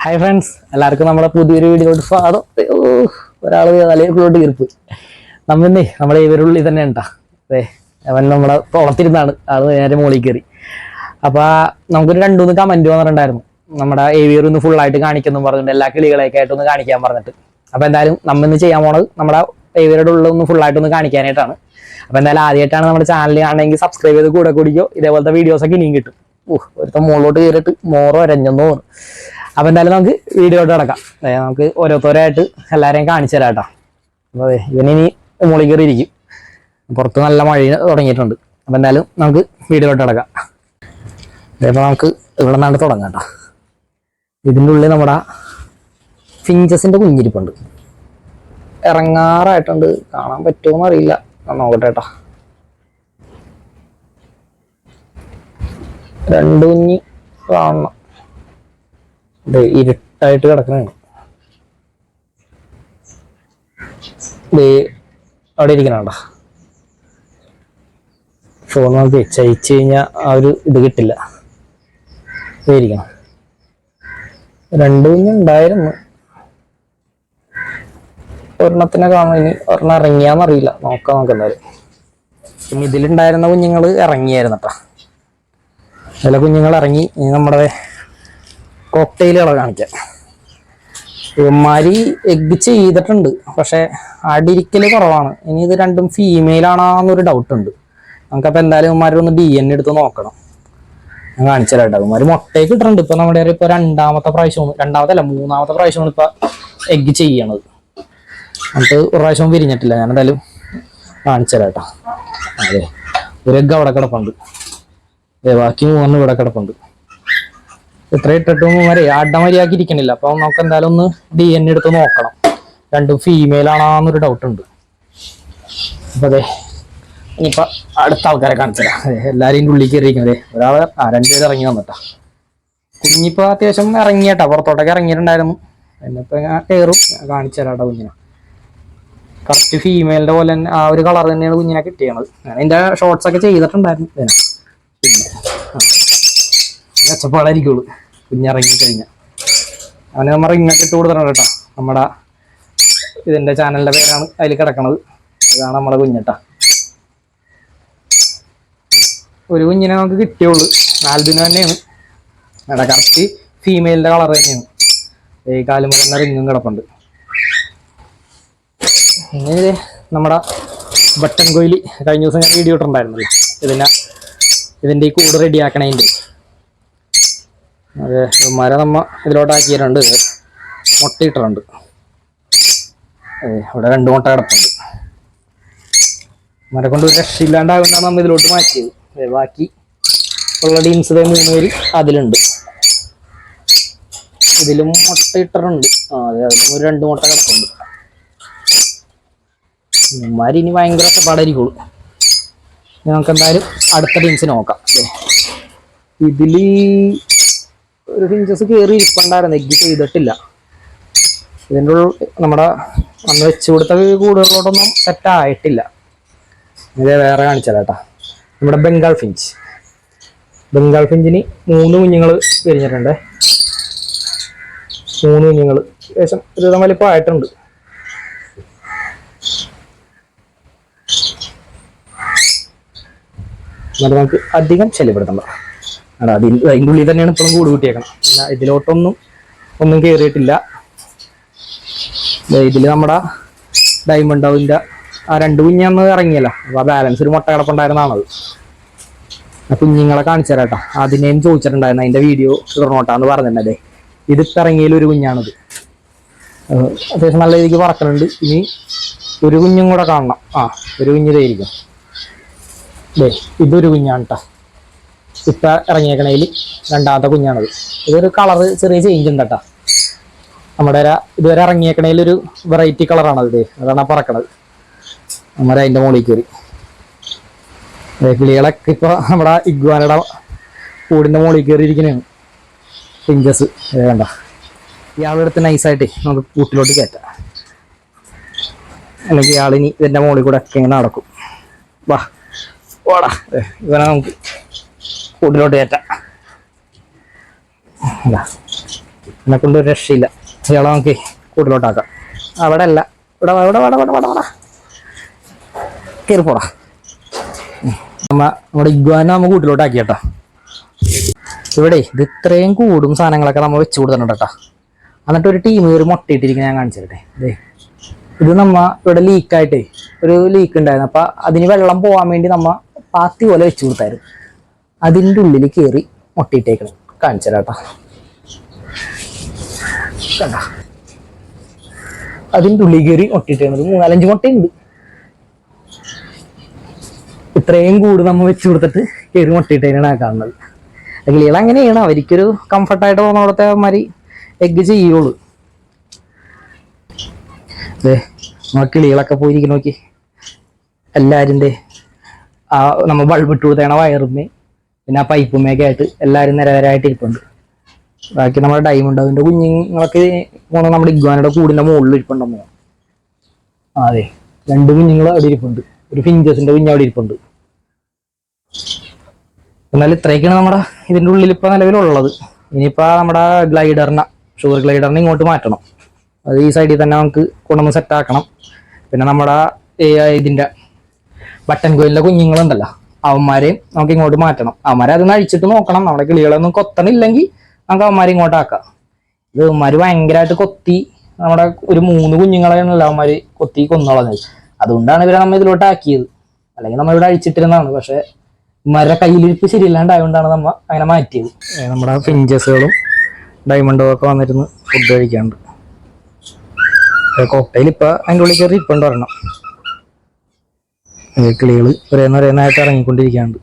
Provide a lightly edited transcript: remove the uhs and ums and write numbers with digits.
Hi friends, എല്ലാവർക്കും നമ്മുടെ പുതിയൊരു വീഡിയോട്ട് സ്വാഗതം. ഒരാൾ തലയിലോട്ട് തീർപ്പ് നമ്മന്നേ നമ്മുടെ ഇവരുള്ളിൽ തന്നെ ഉണ്ടാ. അതെ, അവൻ നമ്മുടെ തോളത്തിരുന്നാണ് ആള് നേരെ മോളിൽ കയറി. അപ്പൊ നമുക്കൊരു 2-3 കമന്റ് വന്നിട്ടുണ്ടായിരുന്നു, നമ്മുടെ ഏവിയർ ഒന്ന് ഫുള്ളായിട്ട് കാണിക്കുന്നു പറഞ്ഞിട്ട്, എല്ലാ കിളികളെയൊക്കെ ആയിട്ട് ഒന്ന് കാണിക്കാൻ പറഞ്ഞിട്ട്. അപ്പൊ എന്തായാലും നമ്മന്ന് ചെയ്യാൻ പോണത് നമ്മുടെ ഏവിയറുടെ ഉള്ളിൽ ഒന്ന് ഫുള്ളായിട്ട് ഒന്ന് കാണിക്കാനായിട്ടാണ്. അപ്പൊ എന്തായാലും ആദ്യമായിട്ടാണ് നമ്മുടെ ചാനൽ കാണണമെങ്കിൽ സബ്സ്ക്രൈബ് ചെയ്ത് കൂടെ കൂടിക്കോ. ഇതേപോലത്തെ വീഡിയോസ് ഒക്കെ ഇനിയും കിട്ടും. ഒരുത്തം മുകളിലോട്ട് കയറിയിട്ട് മോറോ അരഞ്ഞെന്ന് തോന്നുന്നു. അപ്പൊ എന്തായാലും നമുക്ക് വീഡിയോട്ട് കിടക്കാം. നമുക്ക് ഓരോരുത്തരായിട്ട് എല്ലാരെയും കാണിച്ചു തരാം കേട്ടോ. അപ്പൊ ഇവനിനി മുകളിൽ കയറി ഇരിക്കും. പുറത്ത് നല്ല മഴ തുടങ്ങിയിട്ടുണ്ട്. അപ്പൊ എന്തായാലും നമുക്ക് വീഡിയോട്ട് കിടക്കാം. അതേപോലെ നമുക്ക് ഇവിടെ നിന്നാണ് തുടങ്ങാം കേട്ടോ. ഇതിൻ്റെ ഉള്ളിൽ നമ്മുടെ ഫിഞ്ചസിന്റെ കുഞ്ഞിരിപ്പുണ്ട്. ഇറങ്ങാറായിട്ടുണ്ട്. കാണാൻ പറ്റുമോ അറിയില്ല, നോക്കട്ടെ കേട്ടോ. 2 കുഞ്ഞി കാണണം. ഇരുട്ടായിട്ട് കിടക്കണാണ്. അവിടെ ഇരിക്കണ ഫോൺ നമുക്ക് ചയിച്ചു കഴിഞ്ഞാൽ ആ ഒരു ഇത് കിട്ടില്ല. ഇരിക്കണം. 2 കുഞ്ഞുണ്ടായിരുന്നു. ഒരെണ്ണത്തിനെ കാണും. ഇനി ഒരെണ്ണം ഇറങ്ങിയാന്നറിയില്ല, നോക്കാം നമുക്ക് എന്തായാലും. പിന്നെ ഇതിലുണ്ടായിരുന്ന കുഞ്ഞുങ്ങൾ ഇറങ്ങിയായിരുന്നു കേട്ടോ. ചില കുഞ്ഞുങ്ങൾ ഇറങ്ങി. ഇനി നമ്മുടെ കോക്ടെയിലുകളെ കാണിക്കാം. ഇവന്മാര് എഗ് ചെയ്തിട്ടുണ്ട്, പക്ഷെ അടിരിക്കല് കുറവാണ്. ഇനി ഇത് രണ്ടും ഫീമെയിൽ ആണോന്നൊരു ഡൗട്ട് ഉണ്ട്. നമുക്കപ്പോൾ എന്തായാലും ഇവന്മാരുടെ ഒന്ന് DNA എടുത്ത് നോക്കണം. ഞാൻ കാണിച്ചു തരാം കേട്ടോ. ഇവന്മാര് മുട്ടയൊക്കെ ഇട്ടിട്ടുണ്ട്. ഇപ്പൊ നമ്മുടെ ഇപ്പൊ രണ്ടാമത്തെ പ്രാവശ്യമാണ് ഇപ്പൊ എഗ് ചെയ്യണത്. എന്നിട്ട് ഒരു പ്രാവശ്യം വിരിഞ്ഞിട്ടില്ല. ഞാൻ എന്തായാലും കാണിച്ചു തരാം കേട്ടോ. അതെ, ഒരു എഗ് അവിടെ കിടപ്പുണ്ട്. ബാക്കി 3 ഇവിടെ കിടപ്പുണ്ട്. ഇത്ര ഇട്ടിട്ടും വരെ അഡമരിയാക്കി ഇരിക്കണില്ല. അപ്പൊ നമുക്ക് എന്തായാലും ഒന്ന് DNA എടുത്ത് നോക്കണം. രണ്ടും ഫീമെയിൽ ആണോന്നൊരു ഡൗട്ട് ഉണ്ട്. അപ്പൊ അതെ, ഇനിയിപ്പൊ അടുത്ത ആൾക്കാരെ കാണിച്ചതാ. എല്ലാരെയും ഉള്ളിൽ കയറിയിരിക്കുന്നത്. ഒരാള് 2 പേര് ഇറങ്ങി വന്നിട്ടാ. കുഞ്ഞിപ്പോ അത്യാവശ്യം ഇറങ്ങിയട്ടാ, പുറത്തോട്ടൊക്കെ ഇറങ്ങിയിട്ടുണ്ടായിരുന്നു. എന്നിപ്പോ ഞാൻ കയറും. ഞാൻ കാണിച്ചു തരാട്ടോ കുഞ്ഞിനെ. കറക്റ്റ് ഫീമെയിലിന്റെ പോലെ തന്നെ ആ ഒരു കളർ തന്നെയാണ് കുഞ്ഞിനെ കിട്ടിയത്. ഞാൻ അതിന്റെ ഷോർട്സ് ഒക്കെ ചെയ്തിട്ടുണ്ടായിരുന്നു. പിന്നെ മെച്ചപ്പാടായിരിക്കുള്ളൂ കുഞ്ഞിറങ്ങി കഴിഞ്ഞാൽ. അവന് നമ്മൾ റിങ്ങൊക്കെ ഇട്ട് കൊടുത്തിട്ടുണ്ട് കേട്ടോ. നമ്മുടെ ഇതിന്റെ ചാനലിന്റെ പേരാണ് അതിൽ കിടക്കണത്. ഇതാണ് നമ്മുടെ കുഞ്ഞിട്ടാ. ഒരു കുഞ്ഞിനെ നമുക്ക് കിട്ടിയുള്ളൂ. ആൽബിനോ തന്നെയാണ്. കറക്റ്റ് ഫീമെയിലിന്റെ കളർ തന്നെയാണ്. ഈ കാലുമല റിങ്ങും കിടപ്പുണ്ട്. ഇനി നമ്മുടെ ബട്ടൺ കോയില് കഴിഞ്ഞ ദിവസം ഞാൻ വീഡിയോ ഇട്ടിട്ടുണ്ടായിരുന്നല്ലോ. ഇതിന്റെ ഈ കൂട് റെഡിയാക്കണതിൻ്റെ. അതെ, മര നമ്മ ഇതിലോട്ടാക്കിയിട്ടുണ്ട്. മുട്ടയിട്ടിട്ടുണ്ട്. ഇവിടെ 2 മുട്ട കിടപ്പുണ്ട്. മര കൊണ്ട് ഒരു രക്ഷയില്ലാണ്ടാകുന്നതാണ് നമ്മൾ ഇതിലോട്ട് മാറ്റിയത്. ബാക്കി ഉള്ള ടീംസ് 3 പേര് അതിലുണ്ട്. ഇതിലും മുട്ട ഇട്ടിട്ടുണ്ട്. അതെ, അതിലും ഒരു 2 മുട്ട കിടപ്പുണ്ട്. ഇവന്മാര് ഇനി ഭയങ്കര ഒച്ചപ്പാടായിരിക്കുള്ളൂ. നമുക്ക് എന്തായാലും അടുത്ത ടീംസിന് നോക്കാം. ഇതില് ഒരു ഫിഞ്ചസ് കയറി ഇരിപ്പുണ്ടായിരുന്നു. എഗ് ചെയ്തിട്ടില്ല. ഇതിൻ്റെ നമ്മുടെ അന്ന് വെച്ച് കൊടുത്ത കൂടുകളോടൊന്നും സെറ്റ് ആയിട്ടില്ല. ഇത് വേറെ കാണിച്ചാൽ കേട്ടാ. നമ്മുടെ ബംഗാൾ ഫിഞ്ചിന് 3 കുഞ്ഞുങ്ങൾ വിരിഞ്ഞിട്ടുണ്ട്. 3 കുഞ്ഞുങ്ങൾ ഏകദേശം ഒരു വലിപ്പം ആയിട്ടുണ്ട്. എന്നാലും നമുക്ക് അധികം ശല്യപ്പെടുത്തണ്ട. അതിൻ്റെ ഉള്ളിൽ തന്നെയാണ് ഇപ്പോഴും കൂട് കൂട്ടിയേക്കണം. പിന്നെ ഇതിലോട്ടൊന്നും കയറിയിട്ടില്ല. ഇതിൽ നമ്മുടെ ഡയമണ്ട് ഡൗവിൻ്റെ ആ 2 കുഞ്ഞന്ന് ഇറങ്ങിയല്ലോ. അപ്പോൾ ആ ബാലൻസ് ഒരു മുട്ട കിടപ്പുണ്ടായിരുന്നാണത്. ആ കുഞ്ഞുങ്ങളെ കാണിച്ചു തരാം കേട്ടോ. അതിനേം ചോദിച്ചിട്ടുണ്ടായിരുന്നു. അതിൻ്റെ വീഡിയോ ഇടണോട്ടാന്ന് പറഞ്ഞിട്ടുണ്ടേ. ഇതിപ്പോൾ ഇറങ്ങിയതിൽ ഒരു കുഞ്ഞാണിത്. അത്യാവശ്യം നല്ല രീതിക്ക് പറക്കുന്നുണ്ട്. ഇനി ഒരു കുഞ്ഞും കൂടെ കാണണം. ഒരു കുഞ്ഞിതായിരിക്കും. ഇതൊരു കുഞ്ഞാണ് കേട്ടോ. ഇപ്പൊ ഇറങ്ങിയേക്കണേൽ 2ാമത്തെ കുഞ്ഞാണത്. ഇതൊരു കളറ് ചെറിയ ചേഞ്ച് ഉണ്ട് കേട്ടോ. നമ്മുടെ ഇതുവരെ ഇറങ്ങിയേക്കണേൽ ഒരു വെറൈറ്റി കളറാണത്. അതാണ് പറക്കണത്. നമ്മുടെ അതിൻ്റെ മുകളിൽ കയറി കിളികളൊക്കെ ഇപ്പൊ നമ്മുടെ ഇഗ്വാനയുടെ കൂടിന്റെ മുകളിൽ കയറി ഇരിക്കണേണ് ഫിഞ്ചസ്. വേണ്ട, ഇയാളെടുത്ത് നൈസായിട്ട് നമുക്ക് കൂട്ടിലോട്ട് കയറ്റാം. അല്ലെങ്കിൽ ഇയാളിനി ഇതിന്റെ മുകളിൽ കൂടെ ഒക്കെ ഇങ്ങനെ നടക്കും. വാ ഓടാ, ഇവനെ നമുക്ക് കൂട്ടിലോട്ട് കയറ്റാം. എന്നെ കൊണ്ട് ഒരു രക്ഷയില്ല. ഇയാളെ നമുക്ക് കൂട്ടിലോട്ടാക്കാം. അവിടെ അല്ല, ഇവിടെ ഇവിടെ കയറി പോടാ. നമ്മുടെ ഇഗ്വാന നമ്മ കൂട്ടിലോട്ടാക്കി കേട്ടോ. ഇവിടെ ഇത് ഇത്രയും കൂടും സാധനങ്ങളൊക്കെ നമ്മൾ വെച്ച് കൊടുത്തിട്ടുണ്ട് കേട്ടോ. എന്നിട്ട് ഒരു ടീം കയറി മുട്ടയിട്ടിരിക്കുന്ന ഞാൻ കാണിച്ചു തരട്ടെ. ഇത് നമ്മ ഇവിടെ ലീക്കായിട്ടേ ഒരു ലീക്ക് ഉണ്ടായിരുന്നു. അപ്പൊ അതിന് വെള്ളം പോകാൻ വേണ്ടി നമ്മ പാത്തി പോലെ വെച്ച് കൊടുത്തായിരുന്നു. അതിൻ്റെ ഉള്ളിൽ കയറി മുട്ടയിട്ടേക്കണം. കാണിച്ചു തരാം കേട്ടോ. കണ്ട, അതിൻ്റെ ഉള്ളിൽ കയറി മുട്ടയിട്ടേക്കുന്നത് 3-4 മുട്ടയുണ്ട്. ഇത്രയും കൂട് നമ്മ വെച്ച് കൊടുത്തിട്ട് കയറി മുട്ടയിട്ടേനാണ് കാണുന്നത്. കിളികൾ അങ്ങനെയാണ്, അവർക്കൊരു കംഫർട്ടായിട്ട് തോന്നുന്നിടത്തെ മാതിരി എഗ്ഗ് ചെയ്യുള്ളൂ. അതെ, നമ്മൾ കിളികളൊക്കെ പോയിരിക്കും നോക്കി. എല്ലാവരും ആ നമ്മൾ ബൾബ് ഇട്ട് കൊടുത്തേണ വയറുമ്മേ പിന്നെ ആ പൈപ്പുമ്മയൊക്കെ ആയിട്ട് എല്ലാവരും നിരനിരായിട്ട് ഇരിപ്പുണ്ട്. ബാക്കി നമ്മുടെ ഡയമണ്ട് അതിൻ്റെ കുഞ്ഞുങ്ങളൊക്കെ പോകണം. നമ്മുടെ ഇഗ്വാനയുടെ കൂടിൻ്റെ മുകളിൽ ഇരിപ്പുണ്ടെന്നോ. അതെ, 2 കുഞ്ഞുങ്ങൾ അവിടെ ഇരിപ്പുണ്ട്. ഒരു ഫിഞ്ചസിന്റെ കുഞ്ഞ് അവിടെ ഇരിപ്പുണ്ട്. എന്നാൽ ഇത്രയൊക്കെയാണ് നമ്മുടെ ഇതിൻ്റെ ഉള്ളിൽ ഇപ്പോൾ നിലവിലുള്ളത്. ഇനിയിപ്പോൾ നമ്മുടെ ഷുഗർ ഗ്ലൈഡറിനെ ഇങ്ങോട്ട് മാറ്റണം. അത് ഈ സൈഡിൽ തന്നെ നമുക്ക് കൊണ്ടുവന്ന് സെറ്റാക്കണം. പിന്നെ നമ്മുടെ ഇതിൻ്റെ ബട്ടൺ കോയിലിൻ്റെ കുഞ്ഞുങ്ങളുണ്ടല്ലോ, അവന്മാരെയും നമുക്ക് ഇങ്ങോട്ട് മാറ്റണം. അവന്മാരെ അതൊന്ന് അഴിച്ചിട്ട് നോക്കണം. നമ്മുടെ കിളികളൊന്നും കൊത്തണില്ലെങ്കിൽ നമുക്ക് അവന്മാരെ ഇങ്ങോട്ടാക്കാം. ഇത് അവന്മാർ ഭയങ്കരമായിട്ട് കൊത്തി നമ്മുടെ ഒരു 3 കുഞ്ഞുങ്ങളെയാണല്ലോ അവന്മാർ കൊത്തി കൊന്നോളഞ്ഞത്. അതുകൊണ്ടാണ് ഇവരെ നമ്മൾ ഇതിലോട്ട് ആക്കിയത്. അല്ലെങ്കിൽ നമ്മൾ ഇവിടെ അഴിച്ചിട്ടിരുന്നതാണ്. പക്ഷെ ഇവന്മാരുടെ കയ്യിലിരിപ്പ് ശരിയില്ലാണ്ടായതുകൊണ്ടാണ് നമ്മൾ അങ്ങനെ മാറ്റിയത്. നമ്മുടെ ഫിഞ്ചസുകളും ഡയമണ്ടും ഒക്കെ വന്നിരുന്ന് ഫുഡ് കഴിക്കാണ്ട്. കോക്ടെയിൽ ഇപ്പൊ അതിൻ്റെ ഉള്ളിൽ കയറി ഇപ്പം വരണം. കിളികൾ ഒരേന്നായിട്ട് ഇറങ്ങിക്കൊണ്ടിരിക്കാണ്ട്.